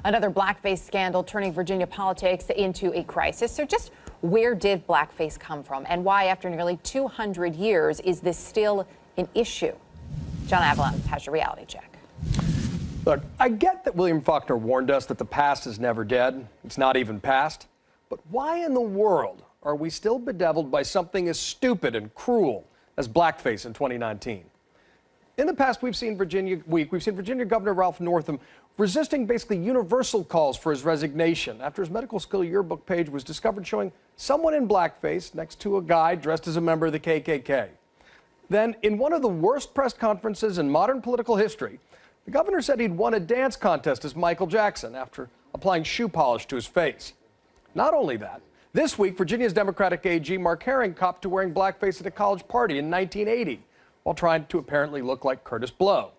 Another blackface scandal turning Virginia politics into a crisis. So just where did blackface come from, and why, after nearly 200 years, is this still an issue? John Avlon has your reality check. Look, I get that William Faulkner warned us that the past is never dead. It's not even past. But why in the world are we still bedeviled by something as stupid and cruel as blackface in 2019? In the past, we've seen Virginia Governor Ralph Northam resisting basically universal calls for his resignation after his medical school yearbook page was discovered showing someone in blackface next to a guy dressed as a member of the KKK. Then, in one of the worst press conferences in modern political history, the governor said he'd won a dance contest as Michael Jackson after applying shoe polish to his face. Not only that, this week, Virginia's Democratic AG Mark Herring copped to wearing blackface at a college party in 1980 while trying to apparently look like Curtis Blow.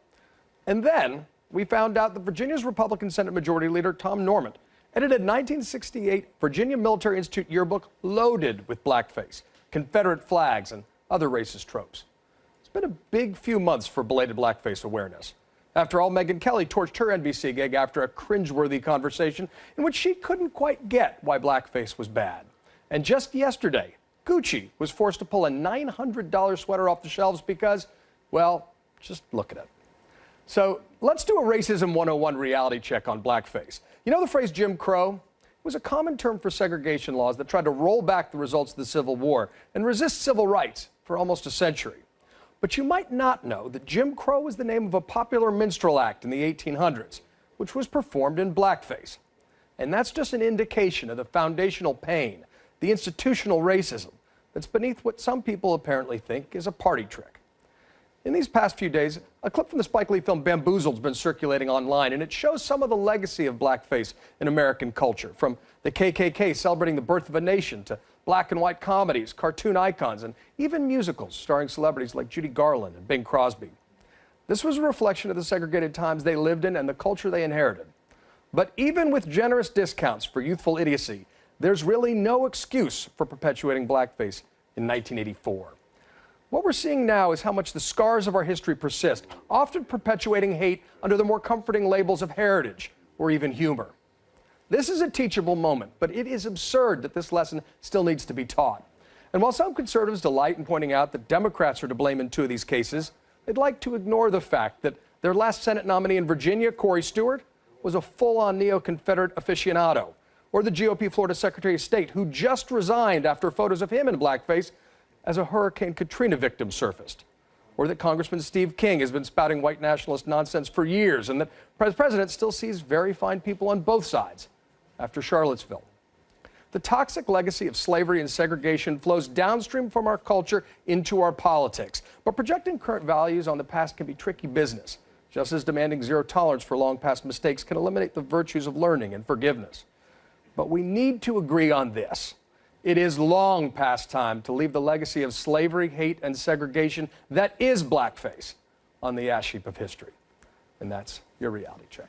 And then we found out that Virginia's Republican Senate Majority Leader Tom Norman edited 1968 Virginia Military Institute yearbook loaded with blackface, Confederate flags, and other racist tropes. It's been a big few months for belated blackface awareness. After all, Megyn Kelly torched her NBC gig after a cringeworthy conversation in which she couldn't quite get why blackface was bad. And just yesterday, Gucci was forced to pull a $900 sweater off the shelves because, well, just look at it. So let's do a Racism 101 reality check on blackface. You know the phrase Jim Crow? It was a common term for segregation laws that tried to roll back the results of the Civil War and resist civil rights for almost a century. But you might not know that Jim Crow was the name of a popular minstrel act in the 1800s, which was performed in blackface. And that's just an indication of the foundational pain, the institutional racism that's beneath what some people apparently think is a party trick. In these past few days, a clip from the Spike Lee film Bamboozled has been circulating online, and it shows some of the legacy of blackface in American culture, from the KKK celebrating the birth of a nation to black and white comedies, cartoon icons, and even musicals starring celebrities like Judy Garland and Bing Crosby. This was a reflection of the segregated times they lived in and the culture they inherited. But even with generous discounts for youthful idiocy, there's really no excuse for perpetuating blackface in 1984. What we're seeing now is how much the scars of our history persist, often perpetuating hate under the more comforting labels of heritage or even humor. This is a teachable moment, but it is absurd that this lesson still needs to be taught. And while some conservatives delight in pointing out that Democrats are to blame in two of these cases, they'd like to ignore the fact that their last Senate nominee in Virginia, Corey Stewart, was a full-on neo-Confederate aficionado, or the GOP Florida Secretary of State, who just resigned after photos of him in blackface as a Hurricane Katrina victim surfaced, or that Congressman Steve King has been spouting white nationalist nonsense for years, and that the president still sees very fine people on both sides after Charlottesville. The toxic legacy of slavery and segregation flows downstream from our culture into our politics, but projecting current values on the past can be tricky business, just as demanding zero tolerance for long past mistakes can eliminate the virtues of learning and forgiveness. But we need to agree on this. It is long past time to leave the legacy of slavery, hate, and segregation that is blackface on the ash heap of history. And that's your reality check.